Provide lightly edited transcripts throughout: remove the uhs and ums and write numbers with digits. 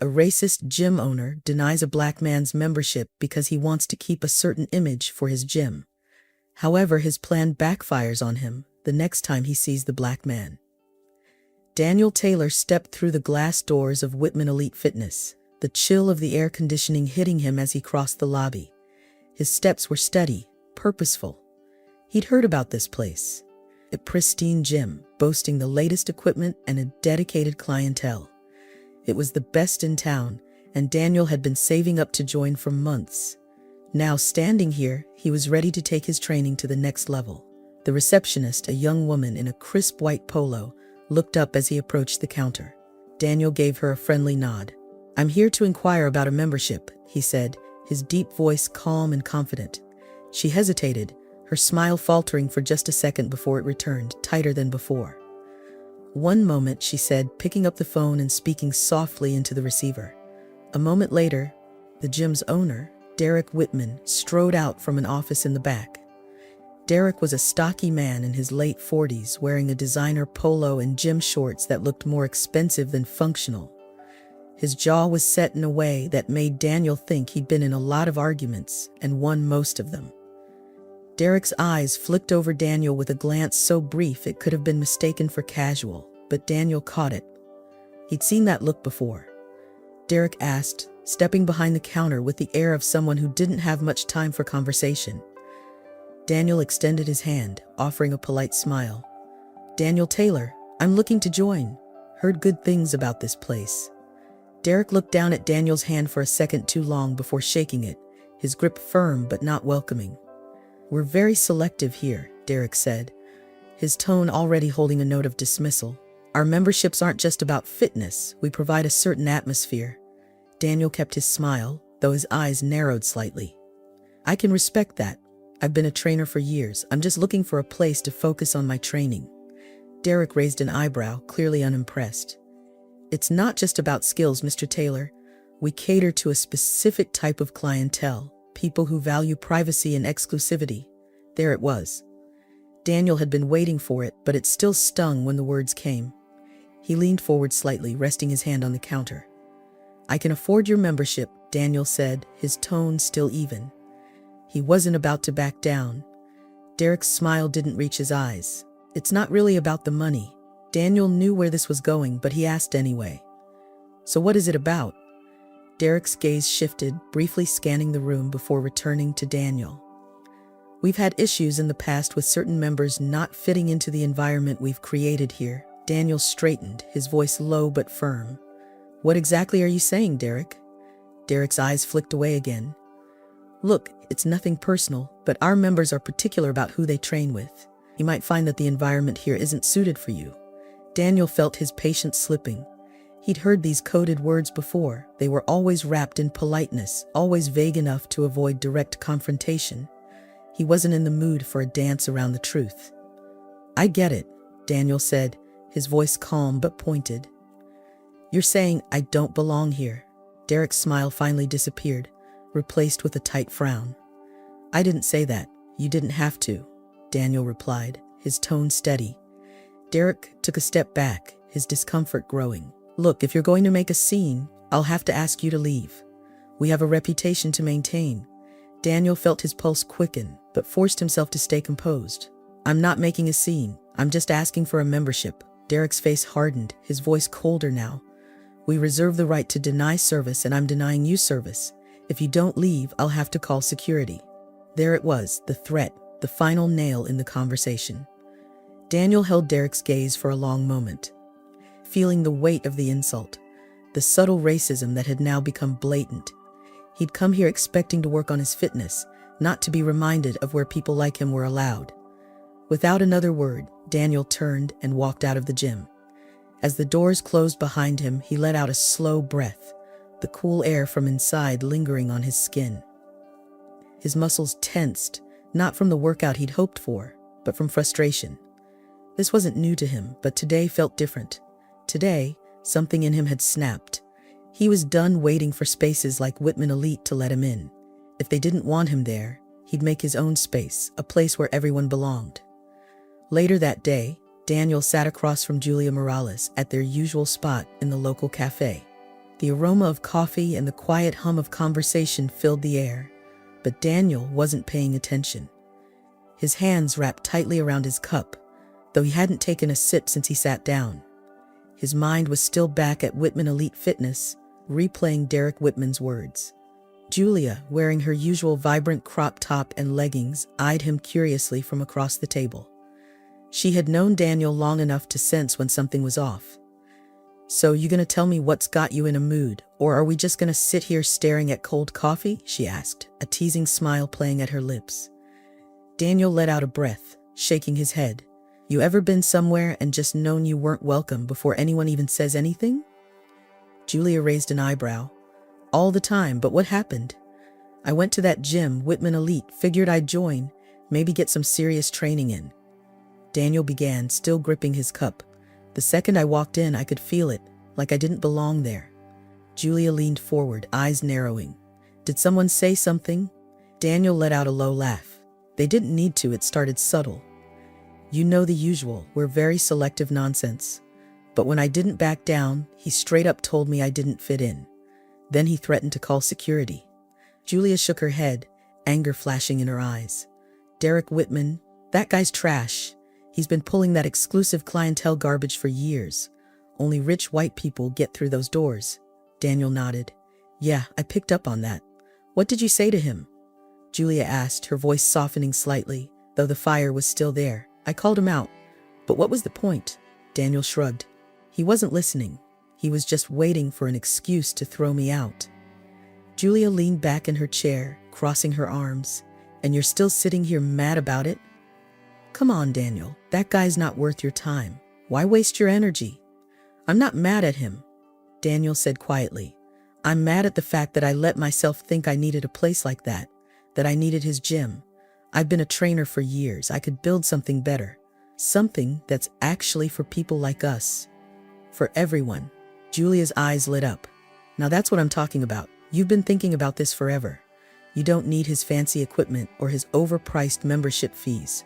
A racist gym owner denies a black man's membership because he wants to keep a certain image for his gym. However, his plan backfires on him the next time he sees the black man. Daniel Taylor stepped through the glass doors of Whitman Elite Fitness, the chill of the air conditioning hitting him as he crossed the lobby. His steps were steady, purposeful. He'd heard about this place. A pristine gym, boasting the latest equipment and a dedicated clientele. It was the best in town, and Daniel had been saving up to join for months. Now, standing here, he was ready to take his training to the next level. The receptionist, a young woman in a crisp white polo, looked up as he approached the counter. Daniel gave her a friendly nod. "I'm here to inquire about a membership," he said, his deep voice calm and confident. She hesitated, her smile faltering for just a second before it returned, tighter than before. "One moment," she said, picking up the phone and speaking softly into the receiver. A moment later, the gym's owner, Derek Whitman, strode out from an office in the back. Derek was a stocky man in his late 40s, wearing a designer polo and gym shorts that looked more expensive than functional. His jaw was set in a way that made Daniel think he'd been in a lot of arguments and won most of them. Derek's eyes flicked over Daniel with a glance so brief it could have been mistaken for casual, but Daniel caught it. He'd seen that look before. Derek asked, stepping behind the counter with the air of someone who didn't have much time for conversation. Daniel extended his hand, offering a polite smile. "Daniel Taylor, I'm looking to join. Heard good things about this place." Derek looked down at Daniel's hand for a second too long before shaking it, his grip firm but not welcoming. "We're very selective here," Derek said, his tone already holding a note of dismissal. "Our memberships aren't just about fitness, we provide a certain atmosphere." Daniel kept his smile, though his eyes narrowed slightly. "I can respect that. I've been a trainer for years. I'm just looking for a place to focus on my training." Derek raised an eyebrow, clearly unimpressed. "It's not just about skills, Mr. Taylor. We cater to a specific type of clientele, people who value privacy and exclusivity." There it was. Daniel had been waiting for it, but it still stung when the words came. He leaned forward slightly, resting his hand on the counter. "I can afford your membership," Daniel said, his tone still even. He wasn't about to back down. Derek's smile didn't reach his eyes. "It's not really about the money." Daniel knew where this was going, but he asked anyway. "So what is it about?" Derek's gaze shifted, briefly scanning the room before returning to Daniel. "We've had issues in the past with certain members not fitting into the environment we've created here." Daniel straightened, his voice low but firm. "What exactly are you saying, Derek?" Derek's eyes flicked away again. "Look, it's nothing personal, but our members are particular about who they train with. You might find that the environment here isn't suited for you." Daniel felt his patience slipping. He'd heard these coded words before. They were always wrapped in politeness, always vague enough to avoid direct confrontation. He wasn't in the mood for a dance around the truth. "I get it," Daniel said, his voice calm but pointed. "You're saying I don't belong here." Derek's smile finally disappeared, replaced with a tight frown. "I didn't say that. You didn't have to," Daniel replied, his tone steady. Derek took a step back, his discomfort growing. "Look, if you're going to make a scene, I'll have to ask you to leave. We have a reputation to maintain." Daniel felt his pulse quicken, but forced himself to stay composed. "I'm not making a scene. I'm just asking for a membership." Derek's face hardened, his voice colder now. "We reserve the right to deny service, and I'm denying you service. If you don't leave, I'll have to call security." There it was, the threat, the final nail in the conversation. Daniel held Derek's gaze for a long moment, feeling the weight of the insult, the subtle racism that had now become blatant. He'd come here expecting to work on his fitness, not to be reminded of where people like him were allowed. Without another word, Daniel turned and walked out of the gym. As the doors closed behind him, he let out a slow breath, the cool air from inside lingering on his skin. His muscles tensed, not from the workout he'd hoped for, but from frustration. This wasn't new to him, but today felt different. Today, something in him had snapped. He was done waiting for spaces like Whitman Elite to let him in. If they didn't want him there, he'd make his own space, a place where everyone belonged. Later that day, Daniel sat across from Julia Morales at their usual spot in the local cafe. The aroma of coffee and the quiet hum of conversation filled the air, but Daniel wasn't paying attention. His hands wrapped tightly around his cup, though he hadn't taken a sip since he sat down. His mind was still back at Whitman Elite Fitness, replaying Derek Whitman's words. Julia, wearing her usual vibrant crop top and leggings, eyed him curiously from across the table. She had known Daniel long enough to sense when something was off. "So you gonna tell me what's got you in a mood, or are we just gonna sit here staring at cold coffee?" she asked, a teasing smile playing at her lips. Daniel let out a breath, shaking his head. "You ever been somewhere and just known you weren't welcome before anyone even says anything?" Julia raised an eyebrow. "All the time, but what happened?" "I went to that gym, Whitman Elite, figured I'd join, maybe get some serious training in." Daniel began, still gripping his cup. "The second I walked in, I could feel it, like I didn't belong there." Julia leaned forward, eyes narrowing. "Did someone say something?" Daniel let out a low laugh. "They didn't need to, it started subtle. You know the usual, we're very selective nonsense. But when I didn't back down, he straight up told me I didn't fit in. Then he threatened to call security." Julia shook her head, anger flashing in her eyes. "Derek Whitman, that guy's trash. He's been pulling that exclusive clientele garbage for years. Only rich white people get through those doors." Daniel nodded. "Yeah, I picked up on that. What did you say to him?" Julia asked, her voice softening slightly, though the fire was still there. "I called him out. But what was the point?" Daniel shrugged. "He wasn't listening. He was just waiting for an excuse to throw me out." Julia leaned back in her chair, crossing her arms. "And you're still sitting here mad about it?" "Come on, Daniel. That guy's not worth your time. Why waste your energy?" "I'm not mad at him," Daniel said quietly. "I'm mad at the fact that I let myself think I needed a place like that I needed his gym. I've been a trainer for years. I could build something better. Something that's actually for people like us. For everyone." Julia's eyes lit up. "Now that's what I'm talking about. You've been thinking about this forever. You don't need his fancy equipment or his overpriced membership fees.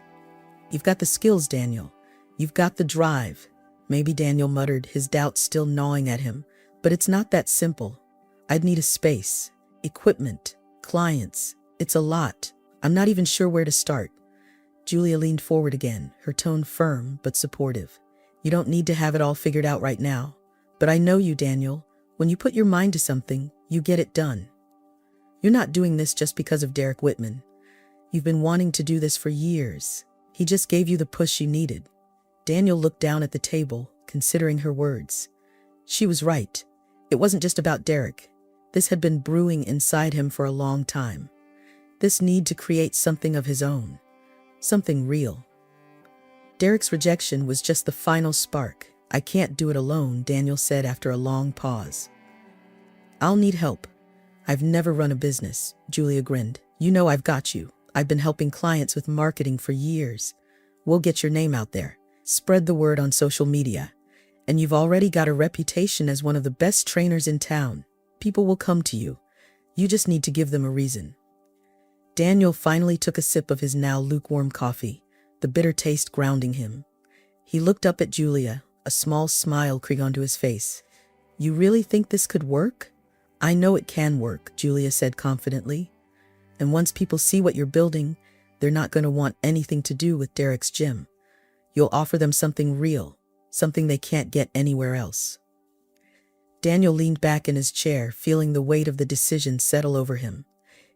You've got the skills, Daniel. You've got the drive." Maybe Daniel muttered, his doubts still gnawing at him. "But it's not that simple. I'd need a space, equipment, clients. It's a lot. I'm not even sure where to start." Julia leaned forward again, her tone firm but supportive. "You don't need to have it all figured out right now. But I know you, Daniel. When you put your mind to something, you get it done. You're not doing this just because of Derek Whitman. You've been wanting to do this for years. He just gave you the push you needed." Daniel looked down at the table, considering her words. She was right. It wasn't just about Derek. This had been brewing inside him for a long time. This need to create something of his own. Something real. Derek's rejection was just the final spark. "I can't do it alone," Daniel said after a long pause. "I'll need help. I've never run a business," Julia grinned. "You know I've got you. I've been helping clients with marketing for years. We'll get your name out there. Spread the word on social media. And you've already got a reputation as one of the best trainers in town. People will come to you. You just need to give them a reason." Daniel finally took a sip of his now lukewarm coffee, the bitter taste grounding him. He looked up at Julia, a small smile creeping onto his face. "You really think this could work?" "I know it can work," Julia said confidently. "And once people see what you're building, they're not going to want anything to do with Derek's gym. You'll offer them something real, something they can't get anywhere else." Daniel leaned back in his chair, feeling the weight of the decision settle over him.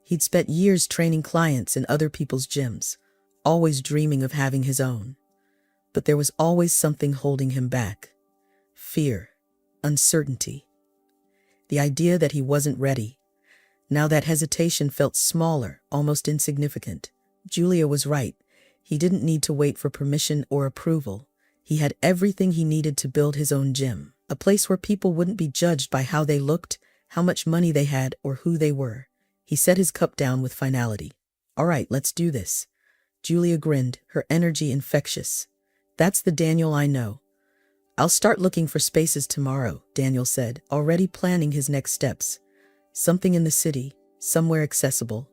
He'd spent years training clients in other people's gyms, always dreaming of having his own. But there was always something holding him back. Fear, uncertainty. The idea that he wasn't ready. Now that hesitation felt smaller, almost insignificant. Julia was right. He didn't need to wait for permission or approval. He had everything he needed to build his own gym, a place where people wouldn't be judged by how they looked, how much money they had, or who they were. He set his cup down with finality. "All right, let's do this." Julia grinned, her energy infectious. "That's the Daniel I know." "I'll start looking for spaces tomorrow," Daniel said, already planning his next steps. "Something in the city, somewhere accessible.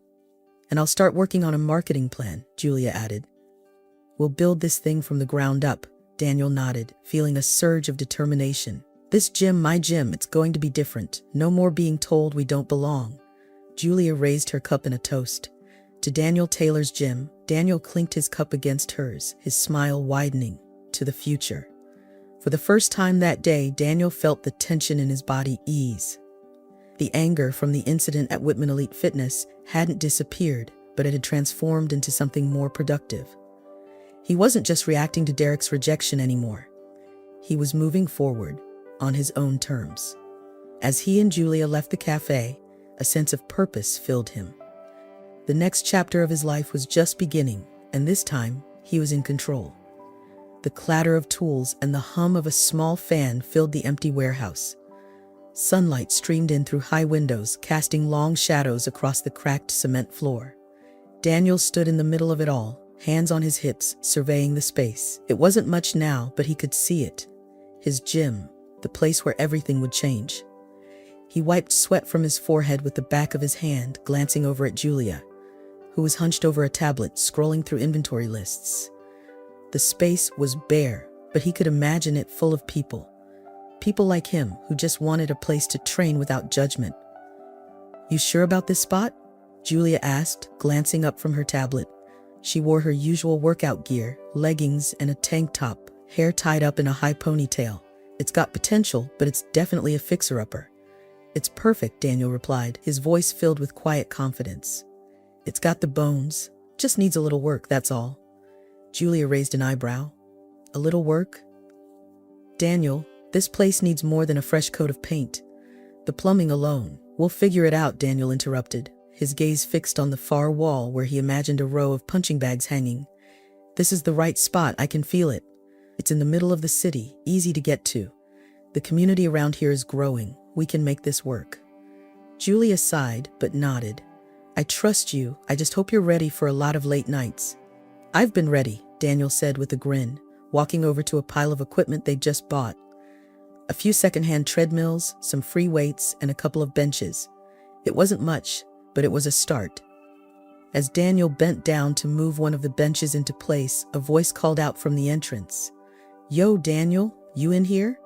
And I'll start working on a marketing plan," Julia added. "We'll build this thing from the ground up," Daniel nodded, feeling a surge of determination. This gym, my gym, it's going to be different. No more being told we don't belong. Julia raised her cup in a toast. To Daniel Taylor's gym, Daniel clinked his cup against hers, his smile widening. To the future. For the first time that day, Daniel felt the tension in his body ease. The anger from the incident at Whitman Elite Fitness hadn't disappeared, but it had transformed into something more productive. He wasn't just reacting to Derek's rejection anymore. He was moving forward, on his own terms. As he and Julia left the cafe, a sense of purpose filled him. The next chapter of his life was just beginning, and this time, he was in control. The clatter of tools and the hum of a small fan filled the empty warehouse. Sunlight streamed in through high windows, casting long shadows across the cracked cement floor. Daniel stood in the middle of it all, hands on his hips, surveying the space. It wasn't much now, but he could see it. His gym, the place where everything would change. He wiped sweat from his forehead with the back of his hand, glancing over at Julia, who was hunched over a tablet, scrolling through inventory lists. The space was bare, but he could imagine it full of people. People like him, who just wanted a place to train without judgment. "You sure about this spot?" Julia asked, glancing up from her tablet. She wore her usual workout gear, leggings and a tank top, hair tied up in a high ponytail. "It's got potential, but it's definitely a fixer-upper." "It's perfect," Daniel replied, his voice filled with quiet confidence. "It's got the bones, just needs a little work, that's all." Julia raised an eyebrow. "A little work?" "Daniel, this place needs more than a fresh coat of paint. The plumbing alone." "We'll figure it out," Daniel interrupted, his gaze fixed on the far wall where he imagined a row of punching bags hanging. "This is the right spot, I can feel it. It's in the middle of the city, easy to get to. The community around here is growing. We can make this work." Julia sighed, but nodded. "I trust you, I just hope you're ready for a lot of late nights." "I've been ready," Daniel said with a grin, walking over to a pile of equipment they'd just bought. A few secondhand treadmills, some free weights, and a couple of benches. It wasn't much, but it was a start. As Daniel bent down to move one of the benches into place, a voice called out from the entrance. "Yo, Daniel, you in here?"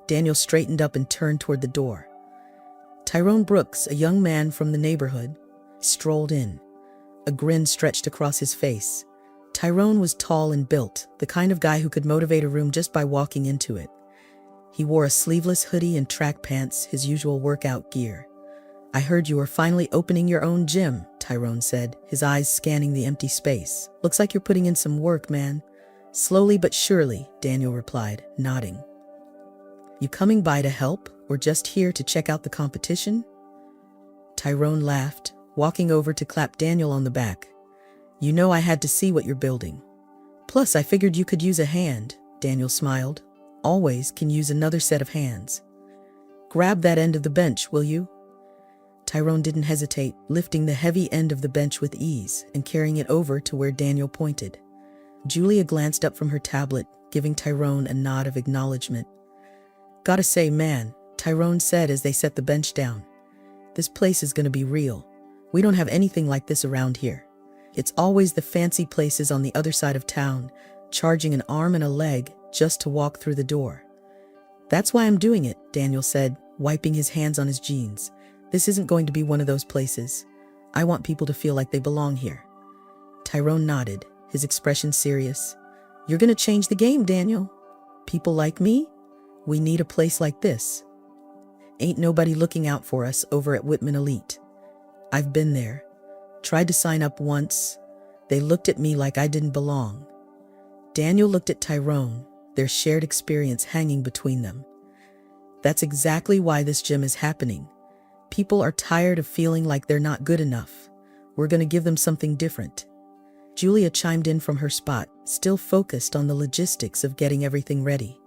Daniel straightened up and turned toward the door. Tyrone Brooks, a young man from the neighborhood, strolled in. A grin stretched across his face. Tyrone was tall and built, the kind of guy who could motivate a room just by walking into it. He wore a sleeveless hoodie and track pants, his usual workout gear. "I heard you were finally opening your own gym," Tyrone said, his eyes scanning the empty space. "Looks like you're putting in some work, man." "Slowly but surely," Daniel replied, nodding. "You coming by to help, or just here to check out the competition?" Tyrone laughed, walking over to clap Daniel on the back. "You know I had to see what you're building. Plus, I figured you could use a hand," Daniel smiled. "Always can use another set of hands. Grab that end of the bench, will you?" Tyrone didn't hesitate, lifting the heavy end of the bench with ease and carrying it over to where Daniel pointed. Julia glanced up from her tablet, giving Tyrone a nod of acknowledgement. "Gotta say, man," Tyrone said as they set the bench down. "This place is gonna be real. We don't have anything like this around here. It's always the fancy places on the other side of town, charging an arm and a leg just to walk through the door." "That's why I'm doing it," Daniel said, wiping his hands on his jeans. "This isn't going to be one of those places. I want people to feel like they belong here." Tyrone nodded, his expression serious. "You're gonna change the game, Daniel. People like me? We need a place like this. Ain't nobody looking out for us over at Whitman Elite. I've been there. Tried to sign up once. They looked at me like I didn't belong." Daniel looked at Tyrone, their shared experience hanging between them. "That's exactly why this gym is happening. People are tired of feeling like they're not good enough. We're going to give them something different." Julia chimed in from her spot, still focused on the logistics of getting everything ready.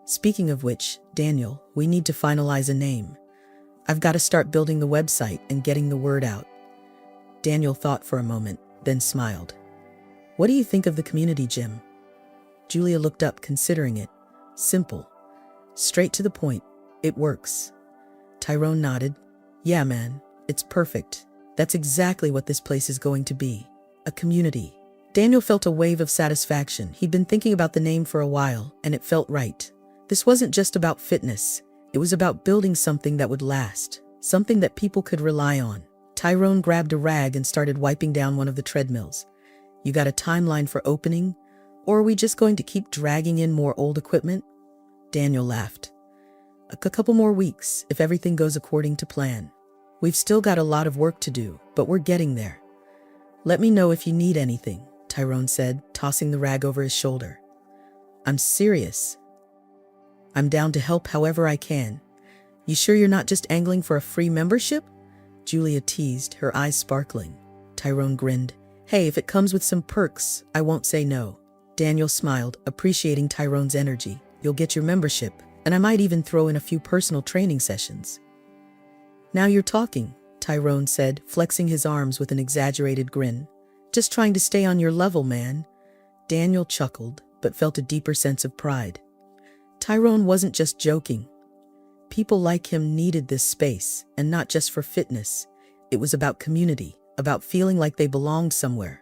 "Speaking of which, Daniel, we need to finalize a name. I've got to start building the website and getting the word out." Daniel thought for a moment, then smiled. "What do you think of the community gym?" Julia looked up, considering it. "Simple. Straight to the point. It works." Tyrone nodded. "Yeah, man, it's perfect. That's exactly what this place is going to be. A community." Daniel felt a wave of satisfaction. He'd been thinking about the name for a while, and it felt right. This wasn't just about fitness. It was about building something that would last, something that people could rely on. Tyrone grabbed a rag and started wiping down one of the treadmills. You got a timeline for opening? Or are we just going to keep dragging in more old equipment? Daniel laughed. A couple more weeks, if everything goes according to plan. We've still got a lot of work to do, but we're getting there. Let me know if you need anything, Tyrone said, tossing the rag over his shoulder. I'm serious. I'm down to help however I can. You sure you're not just angling for a free membership? Julia teased, her eyes sparkling. Tyrone grinned. Hey, if it comes with some perks, I won't say no. Daniel smiled, appreciating Tyrone's energy. You'll get your membership, and I might even throw in a few personal training sessions. Now you're talking, Tyrone said, flexing his arms with an exaggerated grin. Just trying to stay on your level, man. Daniel chuckled, but felt a deeper sense of pride. Tyrone wasn't just joking. People like him needed this space, and not just for fitness. It was about community, about feeling like they belonged somewhere.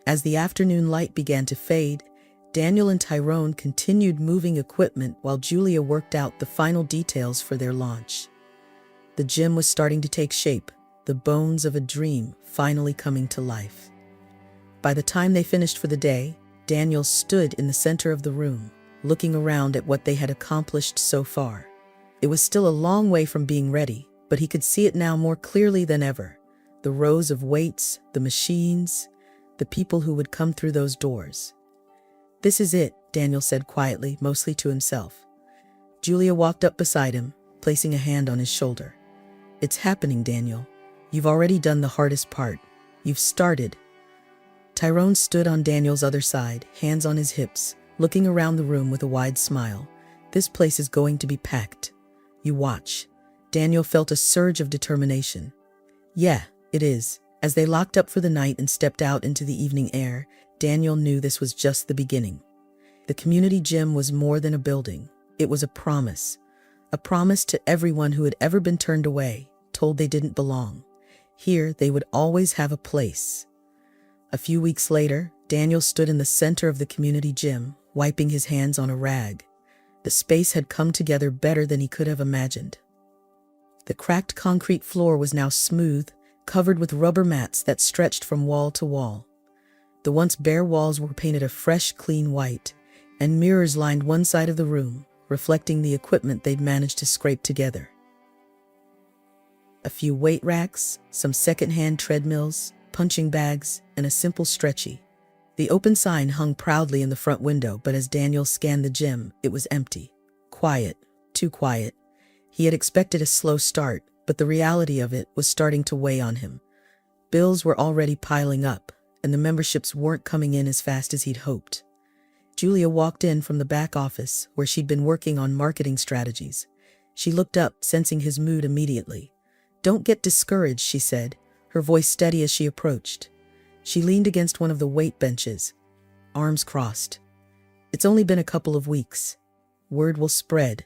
As the afternoon light began to fade, Daniel and Tyrone continued moving equipment while Julia worked out the final details for their launch. The gym was starting to take shape, the bones of a dream finally coming to life. By the time they finished for the day, Daniel stood in the center of the room, looking around at what they had accomplished so far. It was still a long way from being ready, but he could see it now more clearly than ever. The rows of weights, the machines, the people who would come through those doors. This is it, Daniel said quietly, mostly to himself. Julia walked up beside him, placing a hand on his shoulder. It's happening, Daniel. You've already done the hardest part. You've started. Tyrone stood on Daniel's other side, hands on his hips, looking around the room with a wide smile. This place is going to be packed. You watch. Daniel felt a surge of determination. Yeah, it is. As they locked up for the night and stepped out into the evening air, Daniel knew this was just the beginning. The community gym was more than a building. It was a promise to everyone who had ever been turned away, told they didn't belong. Here, they would always have a place. A few weeks later, Daniel stood in the center of the community gym, wiping his hands on a rag. The space had come together better than he could have imagined. The cracked concrete floor was now smooth, covered with rubber mats that stretched from wall to wall. The once bare walls were painted a fresh, clean white, and mirrors lined one side of the room, reflecting the equipment they'd managed to scrape together. A few weight racks, some second-hand treadmills, punching bags, and a simple stretchy. The open sign hung proudly in the front window, but as Daniel scanned the gym, it was empty. Quiet, too quiet. He had expected a slow start, but the reality of it was starting to weigh on him. Bills were already piling up, and the memberships weren't coming in as fast as he'd hoped. Julia walked in from the back office, where she'd been working on marketing strategies. She looked up, sensing his mood immediately. "Don't get discouraged," she said, her voice steady as she approached. She leaned against one of the weight benches, arms crossed. "It's only been a couple of weeks. Word will spread."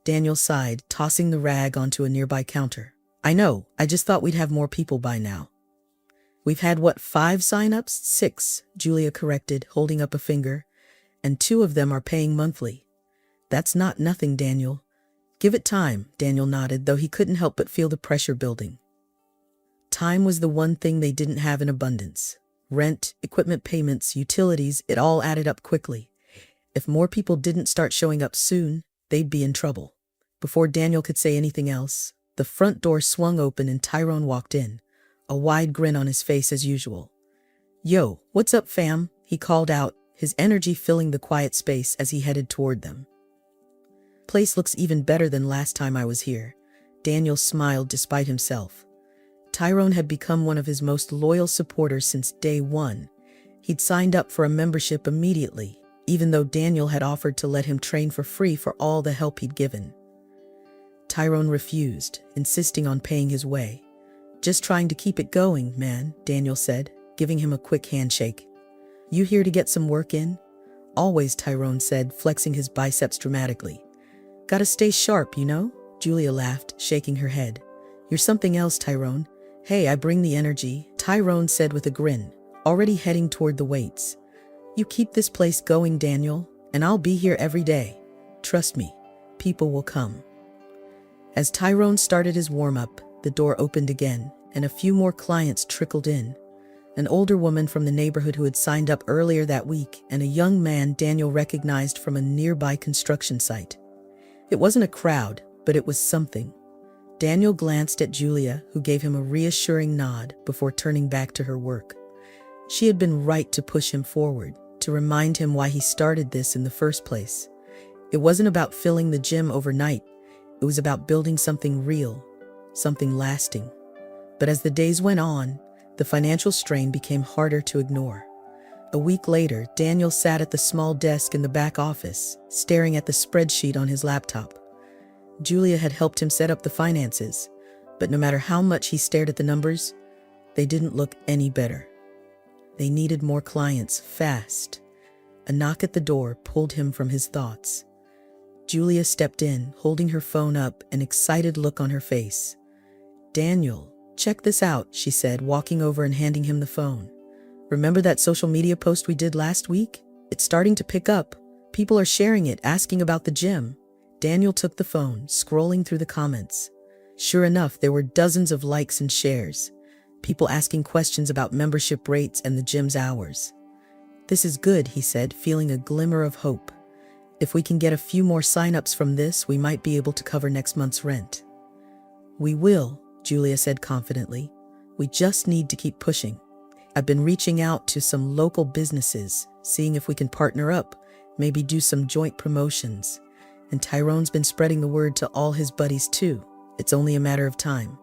Daniel sighed, tossing the rag onto a nearby counter. "I know, I just thought we'd have more people by now." "We've had, 5 sign-ups? 6, Julia corrected, holding up a finger. "And 2 of them are paying monthly." "That's not nothing, Daniel." "Give it time," Daniel nodded, though he couldn't help but feel the pressure building. Time was the one thing they didn't have in abundance. Rent, equipment payments, utilities, it all added up quickly. If more people didn't start showing up soon, they'd be in trouble. Before Daniel could say anything else, the front door swung open and Tyrone walked in, a wide grin on his face as usual. "Yo, what's up, fam?" he called out, his energy filling the quiet space as he headed toward them. "Place looks even better than last time I was here." Daniel smiled despite himself. Tyrone had become one of his most loyal supporters since day one. He'd signed up for a membership immediately, even though Daniel had offered to let him train for free for all the help he'd given. Tyrone refused, insisting on paying his way. "Just trying to keep it going, man," Daniel said, giving him a quick handshake. "You here to get some work in?" "Always," Tyrone said, flexing his biceps dramatically. "Gotta stay sharp, you know?" Julia laughed, shaking her head. "You're something else, Tyrone." "Hey, I bring the energy," Tyrone said with a grin, already heading toward the weights. "You keep this place going, Daniel, and I'll be here every day." "Trust me, people will come." As Tyrone started his warm-up, the door opened again, and a few more clients trickled in. An older woman from the neighborhood who had signed up earlier that week, and a young man Daniel recognized from a nearby construction site. It wasn't a crowd, but it was something. Daniel glanced at Julia, who gave him a reassuring nod before turning back to her work. She had been right to push him forward, to remind him why he started this in the first place. It wasn't about filling the gym overnight. It was about building something real, something lasting. But as the days went on, the financial strain became harder to ignore. A week later, Daniel sat at the small desk in the back office, staring at the spreadsheet on his laptop. Julia had helped him set up the finances, but no matter how much he stared at the numbers, they didn't look any better. They needed more clients, fast. A knock at the door pulled him from his thoughts. Julia stepped in, holding her phone up, an excited look on her face. "Daniel, check this out," she said, walking over and handing him the phone. "Remember that social media post we did last week? It's starting to pick up. People are sharing it, asking about the gym." Daniel took the phone, scrolling through the comments. Sure enough, there were dozens of likes and shares. People asking questions about membership rates and the gym's hours. "This is good," he said, feeling a glimmer of hope. "If we can get a few more sign-ups from this, we might be able to cover next month's rent." "We will," Julia said confidently. "We just need to keep pushing. I've been reaching out to some local businesses, seeing if we can partner up, maybe do some joint promotions. And Tyrone's been spreading the word to all his buddies too. It's only a matter of time."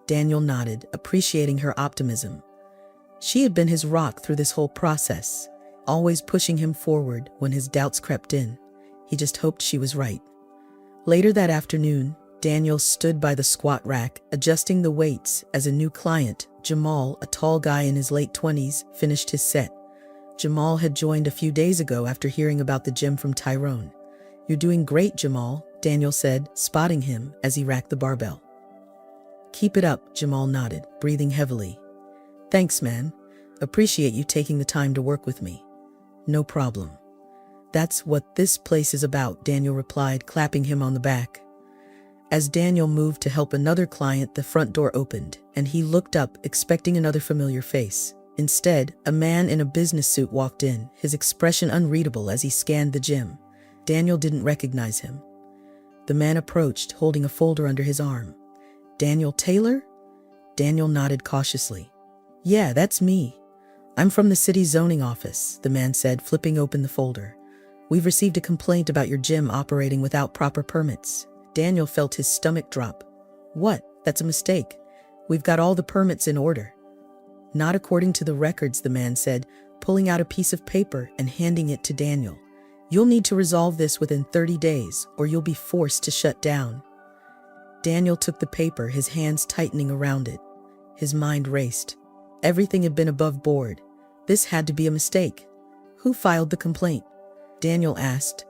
Daniel nodded, appreciating her optimism. She had been his rock through this whole process, always pushing him forward when his doubts crept in. He just hoped she was right. Later that afternoon, Daniel stood by the squat rack, adjusting the weights as a new client, Jamal, a tall guy in his late 20s, finished his set. Jamal had joined a few days ago after hearing about the gym from Tyrone. "You're doing great, Jamal," Daniel said, spotting him as he racked the barbell. "Keep it up," Jamal nodded, breathing heavily. "Thanks, man. Appreciate you taking the time to work with me." "No problem. That's what this place is about," Daniel replied, clapping him on the back. As Daniel moved to help another client, the front door opened, and he looked up, expecting another familiar face. Instead, a man in a business suit walked in, his expression unreadable as he scanned the gym. Daniel didn't recognize him. The man approached, holding a folder under his arm. "Daniel Taylor?" Daniel nodded cautiously. "Yeah, that's me. I'm from the city zoning office," the man said, flipping open the folder. "We've received a complaint about your gym operating without proper permits." Daniel felt his stomach drop. "What? That's a mistake. We've got all the permits in order." "Not according to the records," the man said, pulling out a piece of paper and handing it to Daniel. "You'll need to resolve this within 30 days, or you'll be forced to shut down." Daniel took the paper, his hands tightening around it. His mind raced. Everything had been above board. This had to be a mistake. "Who filed the complaint?" Daniel asked.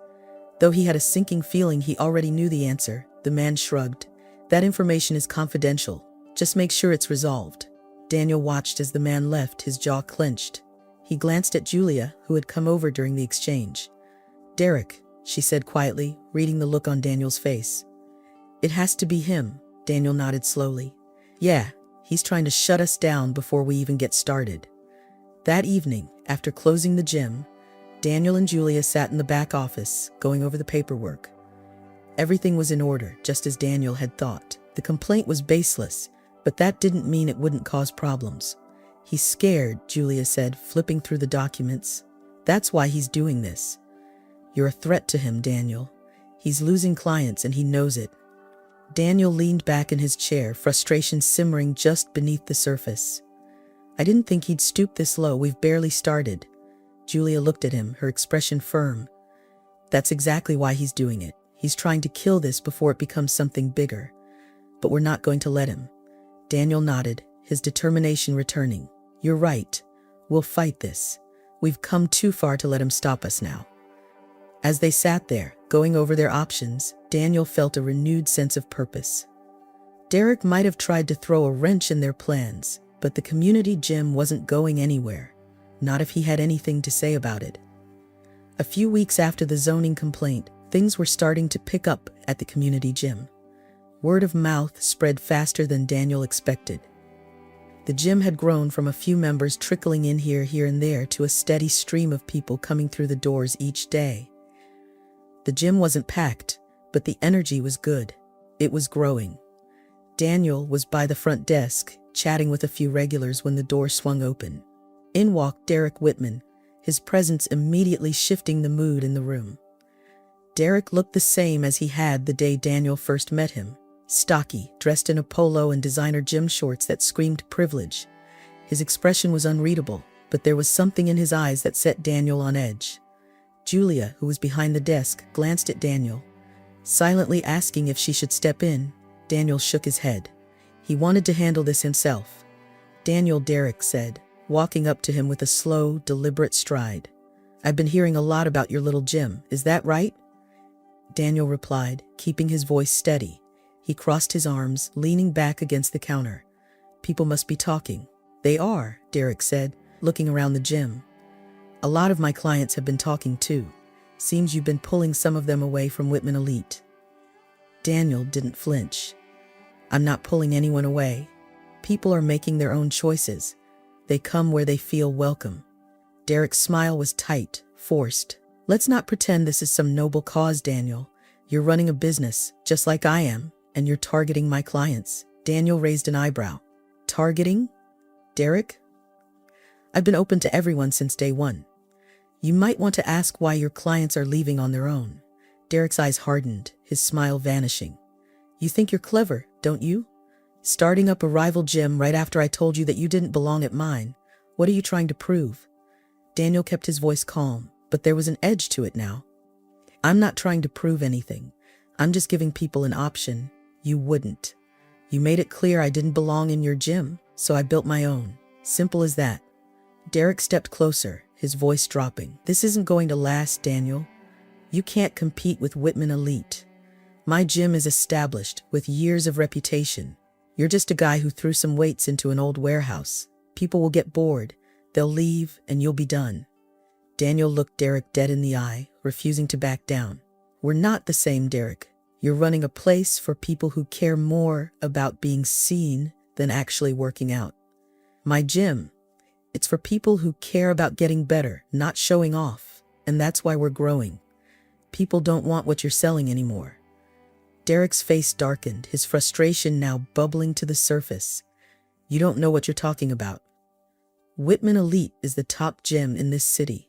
Though he had a sinking feeling he already knew the answer, the man shrugged. "That information is confidential. Just make sure it's resolved." Daniel watched as the man left, his jaw clenched. He glanced at Julia, who had come over during the exchange. "Derek," she said quietly, reading the look on Daniel's face. "It has to be him," Daniel nodded slowly. "Yeah, he's trying to shut us down before we even get started." That evening, after closing the gym, Daniel and Julia sat in the back office, going over the paperwork. Everything was in order, just as Daniel had thought. The complaint was baseless, but that didn't mean it wouldn't cause problems. "He's scared," Julia said, flipping through the documents. "That's why he's doing this. You're a threat to him, Daniel. He's losing clients and he knows it." Daniel leaned back in his chair, frustration simmering just beneath the surface. "I didn't think he'd stoop this low. We've barely started." Julia looked at him, her expression firm. "That's exactly why he's doing it. He's trying to kill this before it becomes something bigger. But we're not going to let him." Daniel nodded, his determination returning. "You're right. We'll fight this. We've come too far to let him stop us now." As they sat there, going over their options, Daniel felt a renewed sense of purpose. Derek might have tried to throw a wrench in their plans, but the community gym wasn't going anywhere. Not if he had anything to say about it. A few weeks after the zoning complaint, Things were starting to pick up at the community gym. Word of mouth spread faster than Daniel expected. The gym had grown from a few members trickling in here and there to a steady stream of people coming through the doors each day. The gym wasn't packed, but the energy was good. It was growing. Daniel was by the front desk, chatting with a few regulars when the door swung open. In walked Derek Whitman, his presence immediately shifting the mood in the room. Derek looked the same as he had the day Daniel first met him, stocky, dressed in a polo and designer gym shorts that screamed privilege. His expression was unreadable, but there was something in his eyes that set Daniel on edge. Julia, who was behind the desk, glanced at Daniel, silently asking if she should step in. Daniel shook his head. He wanted to handle this himself. "Daniel," Derek said, walking up to him with a slow, deliberate stride. "I've been hearing a lot about your little gym, is that right?" Daniel replied, keeping his voice steady. He crossed his arms, leaning back against the counter. "People must be talking." "They are," Derek said, looking around the gym. "A lot of my clients have been talking too. Seems you've been pulling some of them away from Whitman Elite." Daniel didn't flinch. "I'm not pulling anyone away. People are making their own choices. They come where they feel welcome." Derek's smile was tight, forced. "Let's not pretend this is some noble cause, Daniel. You're running a business, just like I am, and you're targeting my clients." Daniel raised an eyebrow. "Targeting? Derek? I've been open to everyone since day one. You might want to ask why your clients are leaving on their own." Derek's eyes hardened, his smile vanishing. "You think you're clever, don't you? Starting up a rival gym right after I told you that you didn't belong at mine. What are you trying to prove?" Daniel kept his voice calm, but there was an edge to it now. "I'm not trying to prove anything. I'm just giving people an option. You wouldn't. You made it clear I didn't belong in your gym, so I built my own. Simple as that." Derek stepped closer, his voice dropping. "This isn't going to last, Daniel. You can't compete with Whitman Elite. My gym is established, with years of reputation. You're just a guy who threw some weights into an old warehouse. People will get bored, they'll leave, and you'll be done." Daniel looked Derek dead in the eye, refusing to back down. "We're not the same, Derek. You're running a place for people who care more about being seen than actually working out. My gym, it's for people who care about getting better, not showing off, and that's why we're growing. People don't want what you're selling anymore." Derek's face darkened, his frustration now bubbling to the surface. "You don't know what you're talking about. Whitman Elite is the top gym in this city.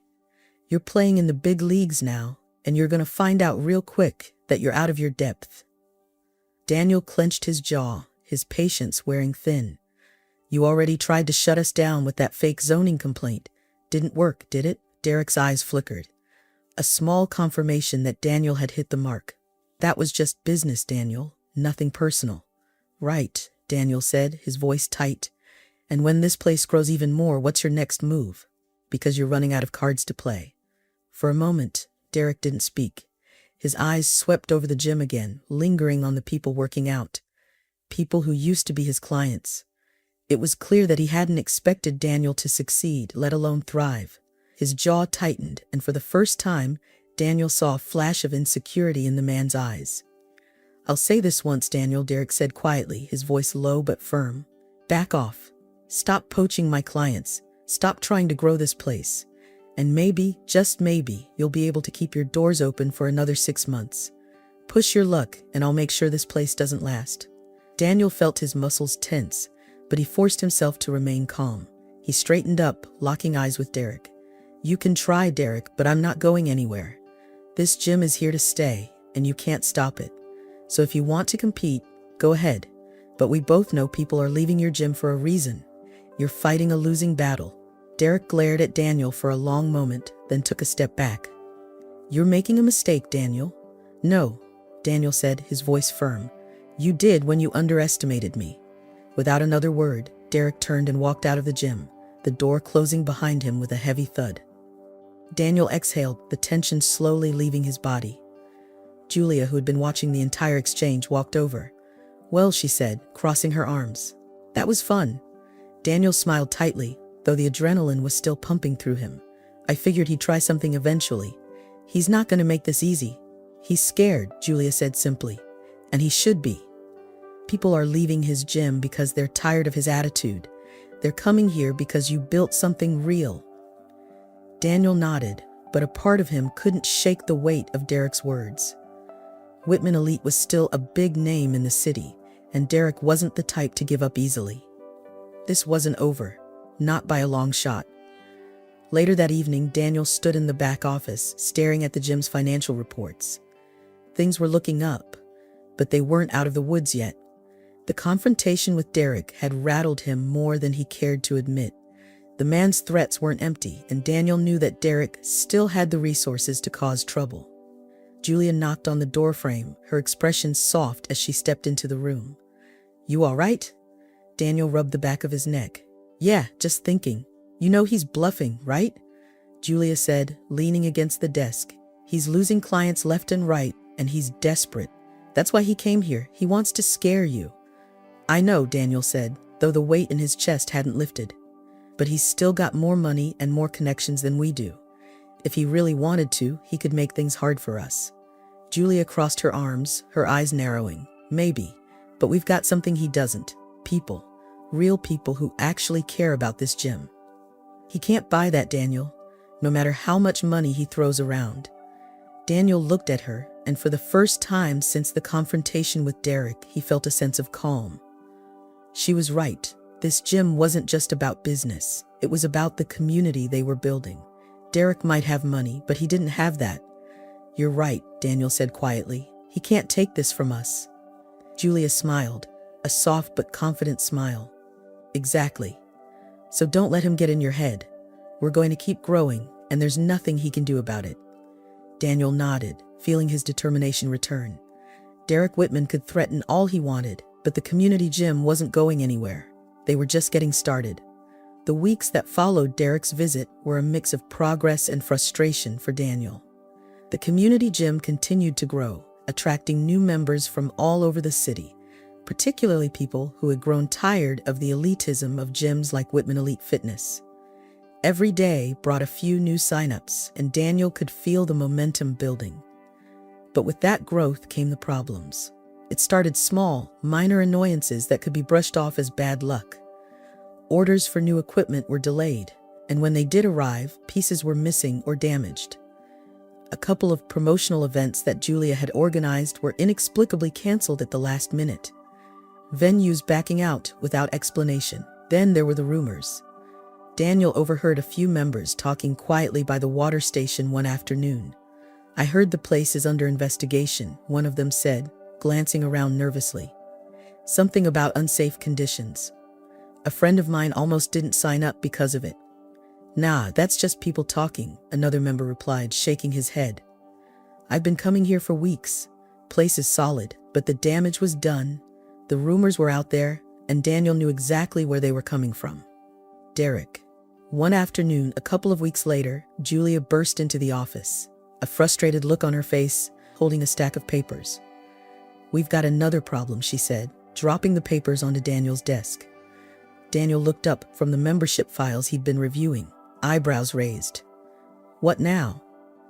You're playing in the big leagues now, and you're going to find out real quick that you're out of your depth." Daniel clenched his jaw, his patience wearing thin. "You already tried to shut us down with that fake zoning complaint. Didn't work, did it?" Derek's eyes flickered. A small confirmation that Daniel had hit the mark. "That was just business, Daniel, nothing personal." "Right," Daniel said, his voice tight. "And when this place grows even more, what's your next move? Because you're running out of cards to play." For a moment, Derek didn't speak. His eyes swept over the gym again, lingering on the people working out. People who used to be his clients. It was clear that he hadn't expected Daniel to succeed, let alone thrive. His jaw tightened, and for the first time, Daniel saw a flash of insecurity in the man's eyes. "I'll say this once, Daniel," Derek said quietly, his voice low but firm. "Back off. Stop poaching my clients. Stop trying to grow this place. And maybe, just maybe, you'll be able to keep your doors open for another 6 months. Push your luck, and I'll make sure this place doesn't last." Daniel felt his muscles tense, but he forced himself to remain calm. He straightened up, locking eyes with Derek. "You can try, Derek, but I'm not going anywhere. This gym is here to stay, and you can't stop it. So if you want to compete, go ahead. But we both know people are leaving your gym for a reason. You're fighting a losing battle." Derek glared at Daniel for a long moment, then took a step back. "You're making a mistake, Daniel." "No," Daniel said, his voice firm. "You did when you underestimated me." Without another word, Derek turned and walked out of the gym, the door closing behind him with a heavy thud. Daniel exhaled, the tension slowly leaving his body. Julia, who had been watching the entire exchange, walked over. "Well," she said, crossing her arms. "That was fun." Daniel smiled tightly, though the adrenaline was still pumping through him. "I figured he'd try something eventually. He's not going to make this easy. He's scared, Julia said simply. And he should be. People are leaving his gym because they're tired of his attitude. They're coming here because you built something real. Daniel nodded, but a part of him couldn't shake the weight of Derek's words. Whitman Elite was still a big name in the city, and Derek wasn't the type to give up easily. This wasn't over, not by a long shot. Later that evening, Daniel stood in the back office, staring at the gym's financial reports. Things were looking up, but they weren't out of the woods yet. The confrontation with Derek had rattled him more than he cared to admit. The man's threats weren't empty, and Daniel knew that Derek still had the resources to cause trouble. Julia knocked on the doorframe, her expression soft as she stepped into the room. "You all right?" Daniel rubbed the back of his neck. "Yeah, just thinking. You know he's bluffing, right?" Julia said, leaning against the desk. "He's losing clients left and right, and he's desperate. That's why he came here. He wants to scare you." "I know," Daniel said, though the weight in his chest hadn't lifted. "But he's still got more money and more connections than we do. If he really wanted to, he could make things hard for us." Julia crossed her arms, her eyes narrowing. "Maybe, but we've got something he doesn't. People. Real people who actually care about this gym. He can't buy that, Daniel, no matter how much money he throws around." Daniel looked at her, and for the first time since the confrontation with Derek, he felt a sense of calm. She was right. This gym wasn't just about business. It was about the community they were building. Derek might have money, but he didn't have that. "You're right," Daniel said quietly. "He can't take this from us." Julia smiled, a soft but confident smile. "Exactly. So don't let him get in your head. We're going to keep growing, and there's nothing he can do about it." Daniel nodded, feeling his determination return. Derek Whitman could threaten all he wanted, but the community gym wasn't going anywhere. They were just getting started. The weeks that followed Derek's visit were a mix of progress and frustration for Daniel. The community gym continued to grow, attracting new members from all over the city, particularly people who had grown tired of the elitism of gyms like Whitman Elite Fitness. Every day brought a few new signups, and Daniel could feel the momentum building. But with that growth came the problems. It started small, minor annoyances that could be brushed off as bad luck. Orders for new equipment were delayed, and when they did arrive, pieces were missing or damaged. A couple of promotional events that Julia had organized were inexplicably canceled at the last minute. Venues backing out without explanation. Then there were the rumors. Daniel overheard a few members talking quietly by the water station one afternoon. "I heard the place is under investigation," one of them said, glancing around nervously. "Something about unsafe conditions. A friend of mine almost didn't sign up because of it." "Nah, that's just people talking," another member replied, shaking his head. "I've been coming here for weeks. Place is solid, but the damage was done. The rumors were out there, and Daniel knew exactly where they were coming from." Derek. One afternoon, a couple of weeks later, Julia burst into the office, a frustrated look on her face, holding a stack of papers. "We've got another problem," she said, dropping the papers onto Daniel's desk. Daniel looked up from the membership files he'd been reviewing, eyebrows raised. "What now?"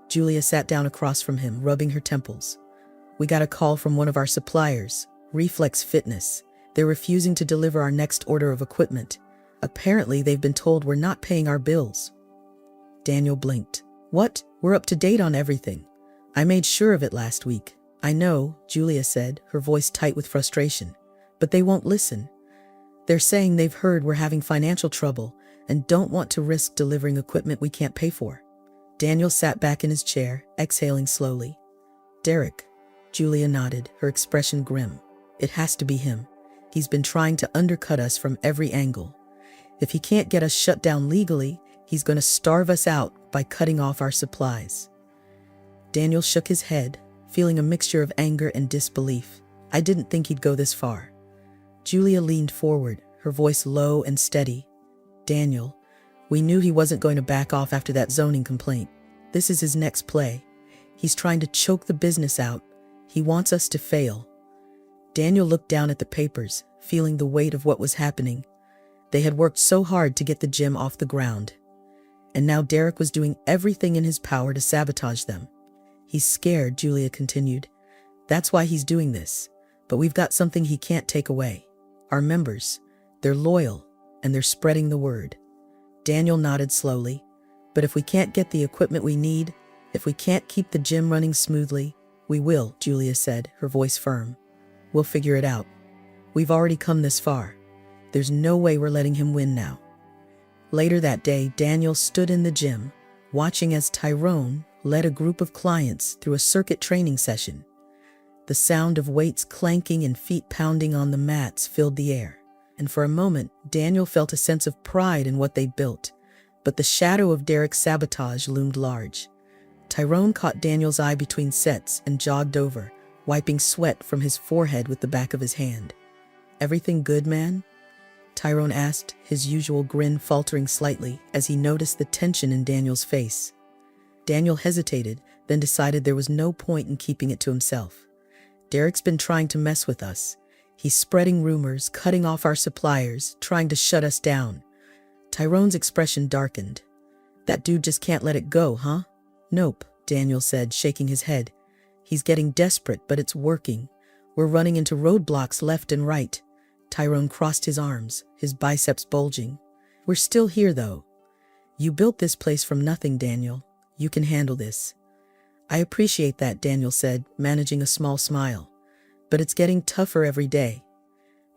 Julia sat down across from him, rubbing her temples. "We got a call from one of our suppliers, Reflex Fitness. They're refusing to deliver our next order of equipment. Apparently, they've been told we're not paying our bills." Daniel blinked. "What? We're up to date on everything. I made sure of it last week." "I know," Julia said, her voice tight with frustration. "But they won't listen. They're saying they've heard we're having financial trouble and don't want to risk delivering equipment we can't pay for." Daniel sat back in his chair, exhaling slowly. "Derek." Julia nodded, her expression grim. "It has to be him. He's been trying to undercut us from every angle. If he can't get us shut down legally, he's going to starve us out by cutting off our supplies." Daniel shook his head, feeling a mixture of anger and disbelief. "I didn't think he'd go this far." Julia leaned forward, her voice low and steady. "Daniel, we knew he wasn't going to back off after that zoning complaint. This is his next play. He's trying to choke the business out. He wants us to fail." Daniel looked down at the papers, feeling the weight of what was happening. They had worked so hard to get the gym off the ground. And now Derek was doing everything in his power to sabotage them. He's scared, Julia continued. That's why he's doing this. But we've got something he can't take away. Our members. They're loyal, and they're spreading the word. Daniel nodded slowly. But if we can't get the equipment we need, if we can't keep the gym running smoothly, we will, Julia said, her voice firm. We'll figure it out. We've already come this far. There's no way we're letting him win now. Later that day, Daniel stood in the gym, watching as Tyrone led a group of clients through a circuit training session. The sound of weights clanking and feet pounding on the mats filled the air, and for a moment, Daniel felt a sense of pride in what they built, but the shadow of Derek's sabotage loomed large. Tyrone caught Daniel's eye between sets and jogged over, wiping sweat from his forehead with the back of his hand. Everything good, man? Tyrone asked, his usual grin faltering slightly as he noticed the tension in Daniel's face. Daniel hesitated, then decided there was no point in keeping it to himself. Derek's been trying to mess with us. He's spreading rumors, cutting off our suppliers, trying to shut us down. Tyrone's expression darkened. That dude just can't let it go, huh? Nope, Daniel said, shaking his head. He's getting desperate, but it's working. We're running into roadblocks left and right. Tyrone crossed his arms, his biceps bulging. We're still here, though. You built this place from nothing, Daniel. You can handle this. I appreciate that, Daniel said, managing a small smile. But it's getting tougher every day.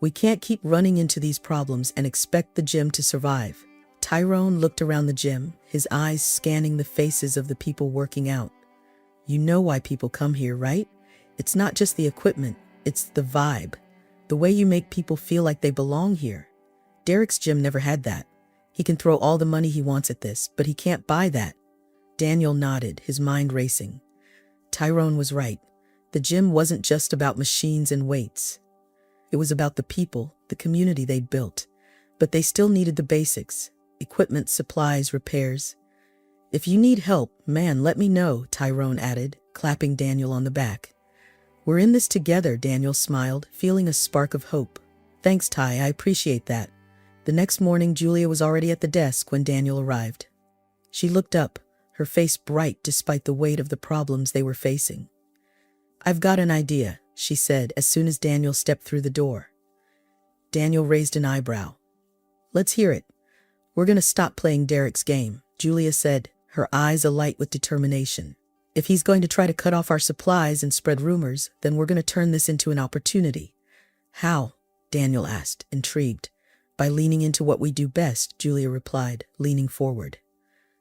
We can't keep running into these problems and expect the gym to survive. Tyrone looked around the gym, his eyes scanning the faces of the people working out. You know why people come here, right? It's not just the equipment, it's the vibe. The way you make people feel like they belong here. Derek's gym never had that. He can throw all the money he wants at this, but he can't buy that. Daniel nodded, his mind racing. Tyrone was right. The gym wasn't just about machines and weights. It was about the people, the community they built. But they still needed the basics: equipment, supplies, repairs. If you need help, man, let me know, Tyrone added, clapping Daniel on the back. We're in this together, Daniel smiled, feeling a spark of hope. Thanks, Ty, I appreciate that. The next morning, Julia was already at the desk when Daniel arrived. She looked up, her face bright despite the weight of the problems they were facing. I've got an idea, she said as soon as Daniel stepped through the door. Daniel raised an eyebrow. Let's hear it. We're going to stop playing Derek's game, Julia said, her eyes alight with determination. If he's going to try to cut off our supplies and spread rumors, then we're going to turn this into an opportunity. How? Daniel asked, intrigued. By leaning into what we do best, Julia replied, leaning forward.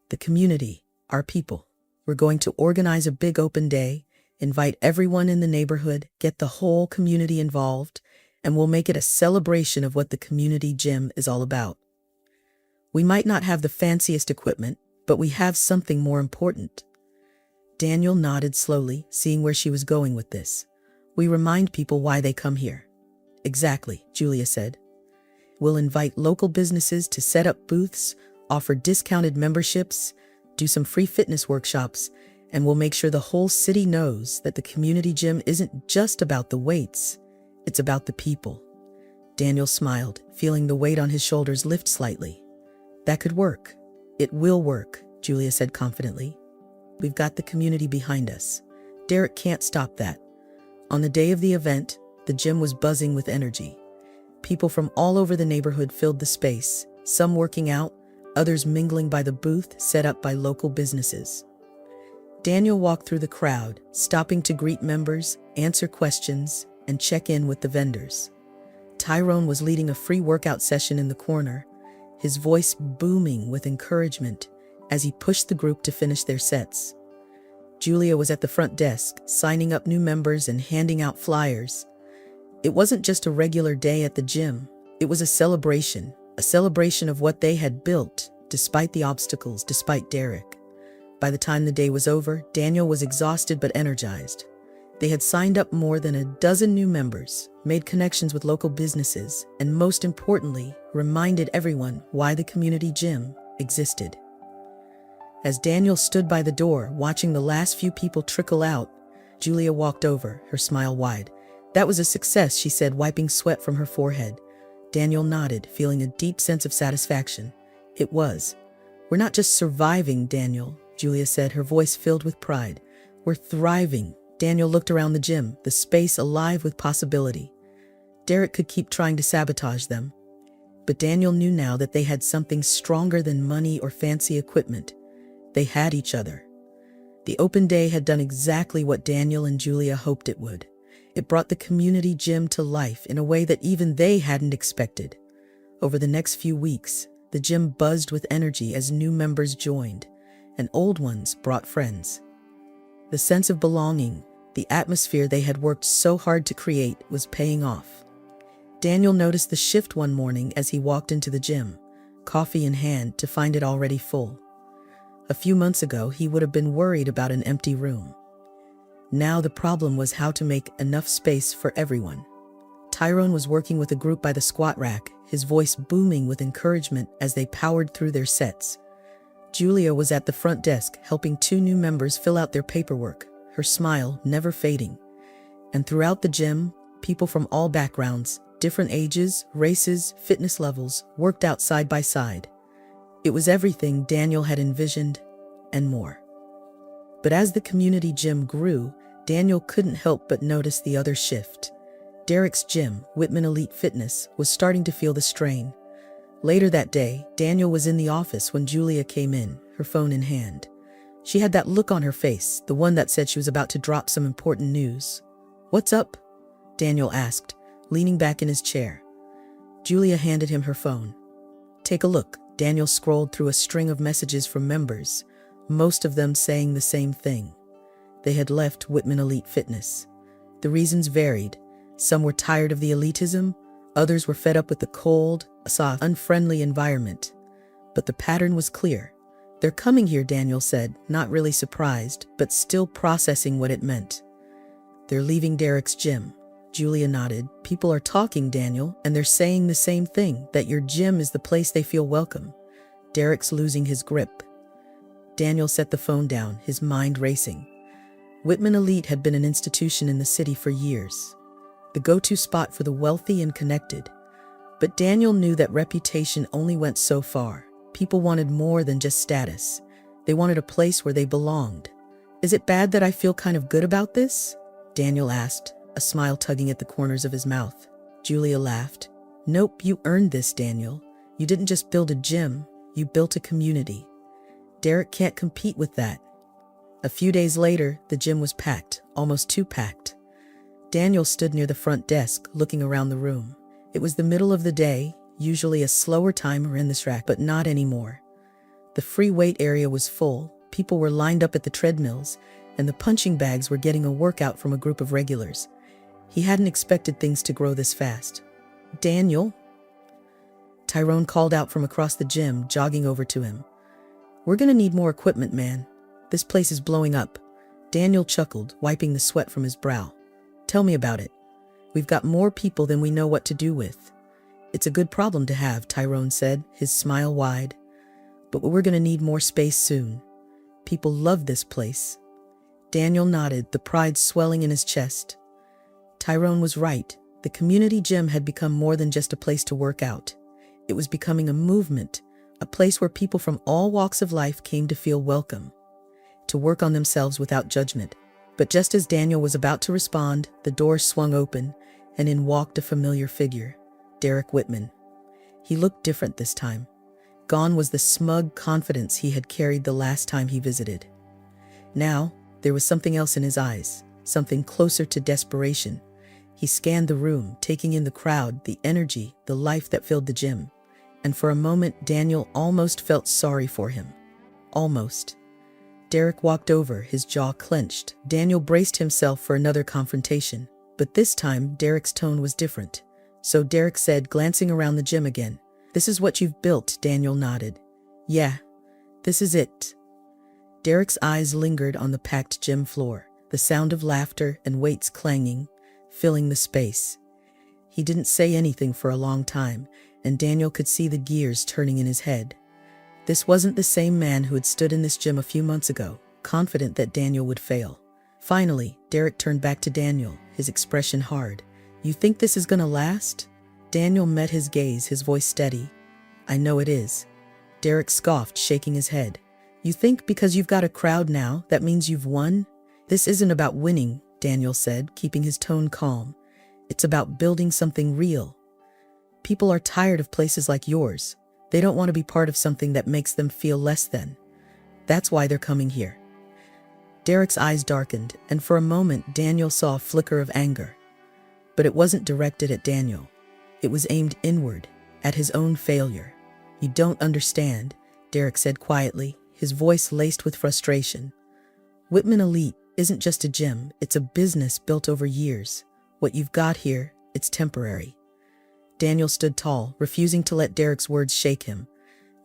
The community, our people. We're going to organize a big open day, invite everyone in the neighborhood, get the whole community involved, and we'll make it a celebration of what the community gym is all about. We might not have the fanciest equipment, but we have something more important. Daniel nodded slowly, seeing where she was going with this. We remind people why they come here. Exactly, Julia said. We'll invite local businesses to set up booths, offer discounted memberships, do some free fitness workshops, and we'll make sure the whole city knows that the community gym isn't just about the weights, it's about the people. Daniel smiled, feeling the weight on his shoulders lift slightly. That could work. It will work, Julia said confidently. We've got the community behind us. Derek can't stop that. On the day of the event, the gym was buzzing with energy. People from all over the neighborhood filled the space, some working out, others mingling by the booth set up by local businesses. Daniel walked through the crowd, stopping to greet members, answer questions, and check in with the vendors. Tyrone was leading a free workout session in the corner, his voice booming with encouragement as he pushed the group to finish their sets. Julia was at the front desk, signing up new members and handing out flyers. It wasn't just a regular day at the gym. It was a celebration of what they had built, despite the obstacles, despite Derek. By the time the day was over, Daniel was exhausted but energized. They had signed up more than a dozen new members, made connections with local businesses, and most importantly, reminded everyone why the community gym existed. As Daniel stood by the door, watching the last few people trickle out, Julia walked over, her smile wide. That was a success, she said, wiping sweat from her forehead. Daniel nodded, feeling a deep sense of satisfaction. It was. We're not just surviving, Daniel, Julia said, her voice filled with pride. We're thriving. Daniel looked around the gym, the space alive with possibility. Derek could keep trying to sabotage them, but Daniel knew now that they had something stronger than money or fancy equipment. They had each other. The open day had done exactly what Daniel and Julia hoped it would. It brought the community gym to life in a way that even they hadn't expected. Over the next few weeks, the gym buzzed with energy as new members joined, and old ones brought friends. The sense of belonging, the atmosphere they had worked so hard to create, was paying off. Daniel noticed the shift one morning as he walked into the gym, coffee in hand, to find it already full. A few months ago, he would have been worried about an empty room. Now the problem was how to make enough space for everyone. Tyrone was working with a group by the squat rack, his voice booming with encouragement as they powered through their sets. Julia was at the front desk, helping 2 new members fill out their paperwork, her smile never fading. And throughout the gym, people from all backgrounds, different ages, races, fitness levels, worked out side by side. It was everything Daniel had envisioned, and more. But as the community gym grew, Daniel couldn't help but notice the other shift. Derek's gym, Whitman Elite Fitness, was starting to feel the strain. Later that day, Daniel was in the office when Julia came in, her phone in hand. She had that look on her face, the one that said she was about to drop some important news. "What's up?" Daniel asked, leaning back in his chair. Julia handed him her phone. "Take a look." Daniel scrolled through a string of messages from members, most of them saying the same thing. They had left Whitman Elite Fitness. The reasons varied. Some were tired of the elitism, others were fed up with the cold, soft, unfriendly environment. But the pattern was clear. "They're coming here," Daniel said, not really surprised, but still processing what it meant. "They're leaving Derek's gym." Julia nodded. "People are talking, Daniel, and they're saying the same thing, that your gym is the place they feel welcome. Derek's losing his grip." Daniel set the phone down, his mind racing. Whitman Elite had been an institution in the city for years, the go-to spot for the wealthy and connected. But Daniel knew that reputation only went so far. People wanted more than just status. They wanted a place where they belonged. "Is it bad that I feel kind of good about this?" Daniel asked, a smile tugging at the corners of his mouth. Julia laughed. "Nope, you earned this, Daniel. You didn't just build a gym, you built a community. Derek can't compete with that." A few days later, the gym was packed, almost too packed. Daniel stood near the front desk, looking around the room. It was the middle of the day, usually a slower timer in this rack, but not anymore. The free weight area was full, people were lined up at the treadmills, and the punching bags were getting a workout from a group of regulars. He hadn't expected things to grow this fast. "Daniel?" Tyrone called out from across the gym, jogging over to him. "We're gonna need more equipment, man. This place is blowing up." Daniel chuckled, wiping the sweat from his brow. "Tell me about it. We've got more people than we know what to do with." "It's a good problem to have," Tyrone said, his smile wide. "But we're gonna need more space soon. People love this place." Daniel nodded, the pride swelling in his chest. Tyrone was right. The community gym had become more than just a place to work out. It was becoming a movement, a place where people from all walks of life came to feel welcome, to work on themselves without judgment. But just as Daniel was about to respond, the door swung open, and in walked a familiar figure, Derek Whitman. He looked different this time. Gone was the smug confidence he had carried the last time he visited. Now, there was something else in his eyes, something closer to desperation. He scanned the room, taking in the crowd, the energy, the life that filled the gym. And for a moment, Daniel almost felt sorry for him. Almost. Derek walked over, his jaw clenched. Daniel braced himself for another confrontation. But this time, Derek's tone was different. So Derek said, glancing around the gym again, "This is what you've built," Daniel nodded. "Yeah, this is it." Derek's eyes lingered on the packed gym floor, the sound of laughter and weights clanging, filling the space. He didn't say anything for a long time, and Daniel could see the gears turning in his head. This wasn't the same man who had stood in this gym a few months ago, confident that Daniel would fail. Finally, Derek turned back to Daniel, his expression hard. "You think this is gonna last?" Daniel met his gaze, his voice steady. "I know it is." Derek scoffed, shaking his head. "You think because you've got a crowd now, that means you've won? "This isn't about winning," Daniel said, keeping his tone calm. "It's about building something real. People are tired of places like yours. They don't want to be part of something that makes them feel less than. That's why they're coming here." Derek's eyes darkened, and for a moment Daniel saw a flicker of anger. But it wasn't directed at Daniel. It was aimed inward, at his own failure. "You don't understand," Derek said quietly, his voice laced with frustration. "Whitman Elite isn't just a gym, it's a business built over years. What you've got here, it's temporary." Daniel stood tall, refusing to let Derek's words shake him.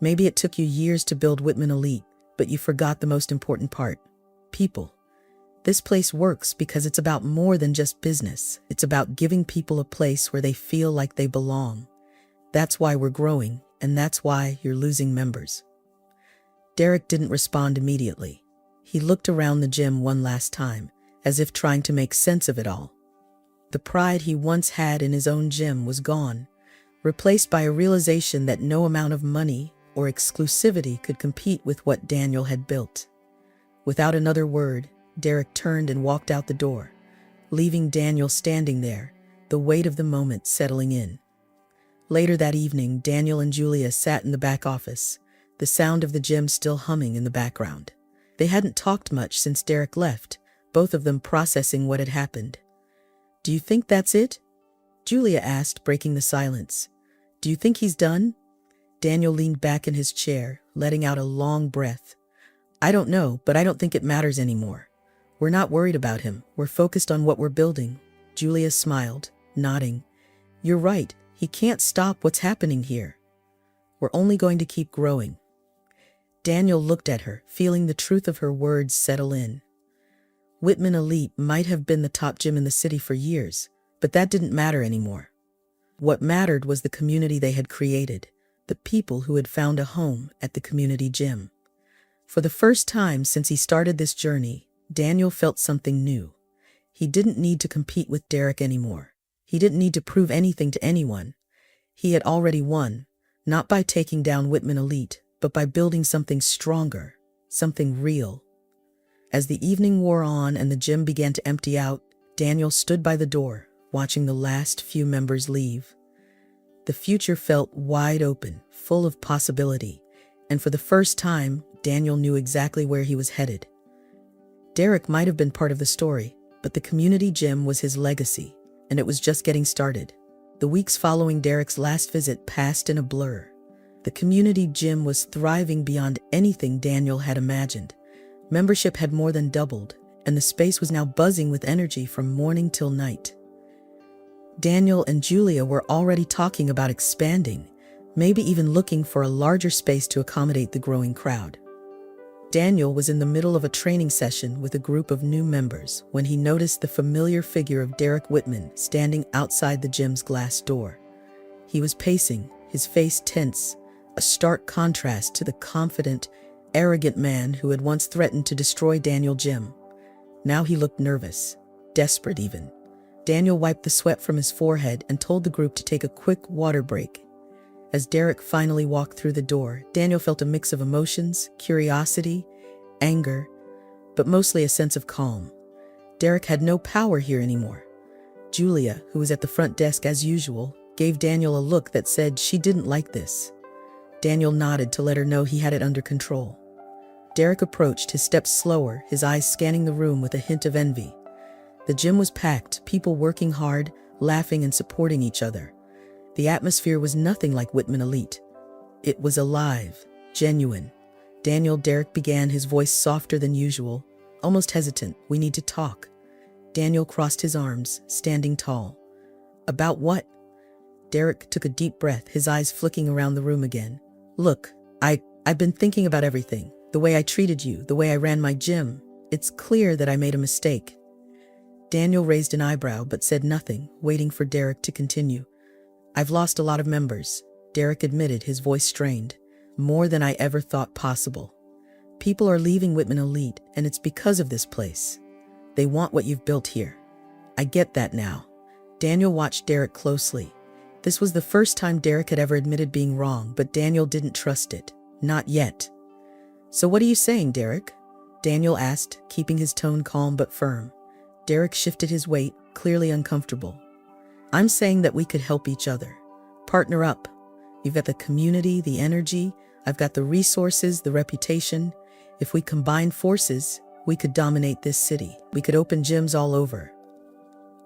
"Maybe it took you years to build Whitman Elite, but you forgot the most important part. People. This place works because it's about more than just business. It's about giving people a place where they feel like they belong. That's why we're growing, and that's why you're losing members." Derek didn't respond immediately. He looked around the gym one last time, as if trying to make sense of it all. The pride he once had in his own gym was gone, replaced by a realization that no amount of money or exclusivity could compete with what Daniel had built. Without another word, Derek turned and walked out the door, leaving Daniel standing there, the weight of the moment settling in. Later that evening, Daniel and Julia sat in the back office, the sound of the gym still humming in the background. They hadn't talked much since Derek left, both of them processing what had happened. "Do you think that's it?" Julia asked, breaking the silence. "Do you think he's done?" Daniel leaned back in his chair, letting out a long breath. "I don't know, but I don't think it matters anymore. We're not worried about him. We're focused on what we're building." Julia smiled, nodding. "You're right. He can't stop what's happening here. We're only going to keep growing." Daniel looked at her, feeling the truth of her words settle in. Whitman Elite might have been the top gym in the city for years, but that didn't matter anymore. What mattered was the community they had created, the people who had found a home at the community gym. For the first time since he started this journey, Daniel felt something new. He didn't need to compete with Derek anymore. He didn't need to prove anything to anyone. He had already won, not by taking down Whitman Elite, but by building something stronger, something real. As the evening wore on and the gym began to empty out, Daniel stood by the door, watching the last few members leave. The future felt wide open, full of possibility, and for the first time, Daniel knew exactly where he was headed. Derek might have been part of the story, but the community gym was his legacy, and it was just getting started. The weeks following Derek's last visit passed in a blur. The community gym was thriving beyond anything Daniel had imagined. Membership had more than doubled, and the space was now buzzing with energy from morning till night. Daniel and Julia were already talking about expanding, maybe even looking for a larger space to accommodate the growing crowd. Daniel was in the middle of a training session with a group of new members when he noticed the familiar figure of Derek Whitman standing outside the gym's glass door. He was pacing, his face tense, a stark contrast to the confident, arrogant man who had once threatened to destroy Daniel Gym. Now he looked nervous, desperate even. Daniel wiped the sweat from his forehead and told the group to take a quick water break. As Derek finally walked through the door, Daniel felt a mix of emotions, curiosity, anger, but mostly a sense of calm. Derek had no power here anymore. Julia, who was at the front desk as usual, gave Daniel a look that said she didn't like this. Daniel nodded to let her know he had it under control. Derek approached, his steps slower, his eyes scanning the room with a hint of envy. The gym was packed, people working hard, laughing and supporting each other. The atmosphere was nothing like Whitman Elite. It was alive, genuine. Derek began, his voice softer than usual, almost hesitant. "We need to talk." Daniel crossed his arms, standing tall. "About what?" Derek took a deep breath, his eyes flicking around the room again. "Look, I've been thinking about everything. The way I treated you, the way I ran my gym. It's clear that I made a mistake." Daniel raised an eyebrow but said nothing, waiting for Derek to continue. "I've lost a lot of members," Derek admitted, his voice strained. "More than I ever thought possible. People are leaving Whitman Elite, and it's because of this place. They want what you've built here. I get that now." Daniel watched Derek closely. This was the first time Derek had ever admitted being wrong, but Daniel didn't trust it. Not yet. "So what are you saying, Derek?" Daniel asked, keeping his tone calm but firm. Derek shifted his weight, clearly uncomfortable. I'm saying that we could help each other. Partner up. You've got the community, the energy. I've got the resources, the reputation. If we combine forces, we could dominate this city. We could open gyms all over.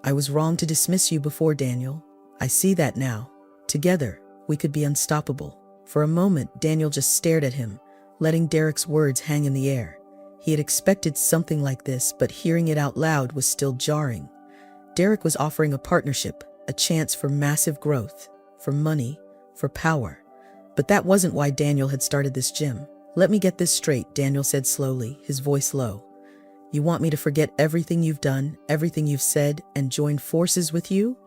I was wrong to dismiss you before, Daniel. I see that now. Together, we could be unstoppable. For a moment, Daniel just stared at him, letting Derek's words hang in the air. He had expected something like this, but hearing it out loud was still jarring. Derek was offering a partnership, a chance for massive growth, for money, for power. But that wasn't why Daniel had started this gym. Let me get this straight, Daniel said slowly, his voice low. You want me to forget everything you've done, everything you've said, and join forces with you?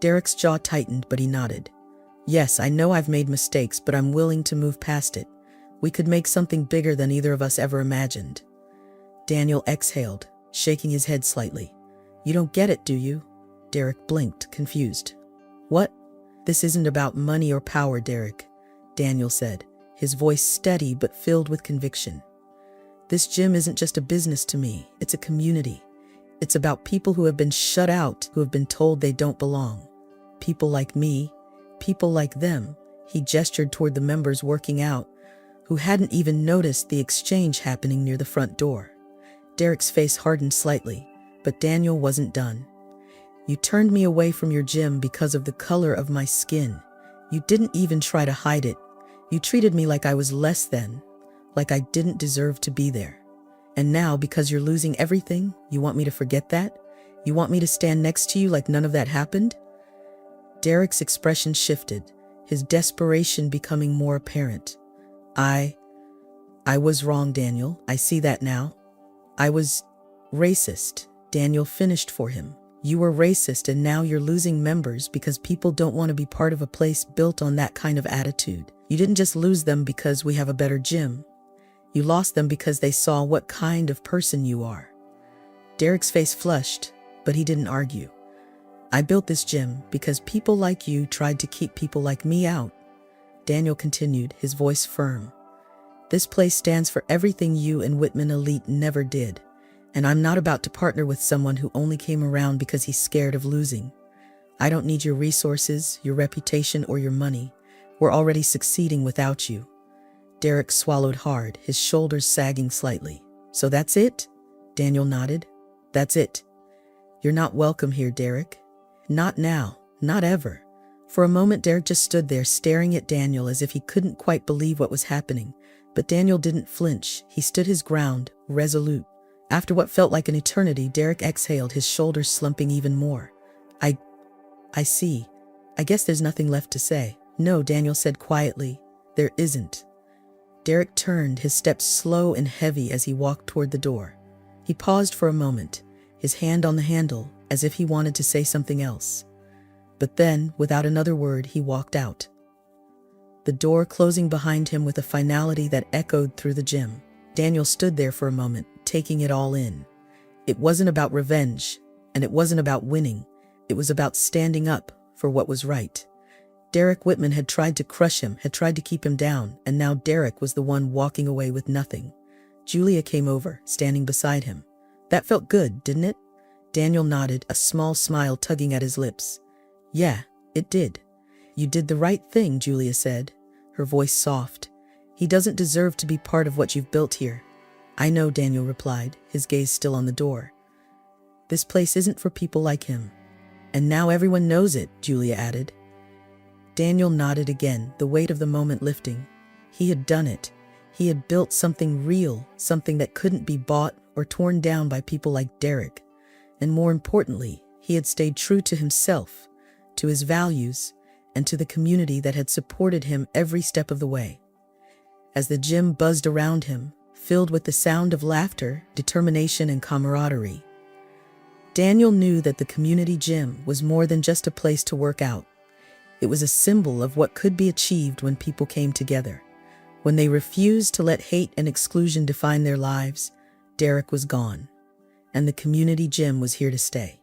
Derek's jaw tightened, but he nodded. Yes, I know I've made mistakes, but I'm willing to move past it. We could make something bigger than either of us ever imagined. Daniel exhaled, shaking his head slightly. You don't get it, do you? Derek blinked, confused. What? This isn't about money or power, Derek, Daniel said, his voice steady but filled with conviction. This gym isn't just a business to me, it's a community. It's about people who have been shut out, who have been told they don't belong. People like me, people like them, he gestured toward the members working out, who hadn't even noticed the exchange happening near the front door. Derek's face hardened slightly, but Daniel wasn't done. You turned me away from your gym because of the color of my skin. You didn't even try to hide it. You treated me like I was less than, like I didn't deserve to be there. And now, because you're losing everything, you want me to forget that? You want me to stand next to you like none of that happened? Derek's expression shifted, his desperation becoming more apparent. I was wrong, Daniel. I see that now. I was racist. Daniel finished for him. You were racist, and now you're losing members because people don't want to be part of a place built on that kind of attitude. You didn't just lose them because we have a better gym. You lost them because they saw what kind of person you are. Derek's face flushed, but he didn't argue. I built this gym because people like you tried to keep people like me out. Daniel continued, his voice firm. This place stands for everything you and Whitman Elite never did. And I'm not about to partner with someone who only came around because he's scared of losing. I don't need your resources, your reputation, or your money. We're already succeeding without you. Derek swallowed hard, his shoulders sagging slightly. So that's it? Daniel nodded. That's it. You're not welcome here, Derek. Not now, not ever. For a moment, Derek just stood there staring at Daniel as if he couldn't quite believe what was happening. But Daniel didn't flinch. He stood his ground, resolute. After what felt like an eternity, Derek exhaled, his shoulders slumping even more. I see. I guess there's nothing left to say. No, Daniel said quietly. There isn't. Derek turned, his steps slow and heavy as he walked toward the door. He paused for a moment, his hand on the handle, as if he wanted to say something else. But then, without another word, he walked out. The door closing behind him with a finality that echoed through the gym. Daniel stood there for a moment, taking it all in. It wasn't about revenge, and it wasn't about winning. It was about standing up for what was right. Derek Whitman had tried to crush him, had tried to keep him down, and now Derek was the one walking away with nothing. Julia came over, standing beside him. That felt good, didn't it? Daniel nodded, a small smile tugging at his lips. Yeah, it did. You did the right thing, Julia said, her voice soft. He doesn't deserve to be part of what you've built here. I know, Daniel replied, his gaze still on the door. This place isn't for people like him. And now everyone knows it, Julia added. Daniel nodded again, the weight of the moment lifting. He had done it. He had built something real, something that couldn't be bought or torn down by people like Derek. And more importantly, he had stayed true to himself, to his values, and to the community that had supported him every step of the way. As the gym buzzed around him, filled with the sound of laughter, determination, and camaraderie, Daniel knew that the community gym was more than just a place to work out. It was a symbol of what could be achieved when people came together. When they refused to let hate and exclusion define their lives, Derek was gone, and the community gym was here to stay.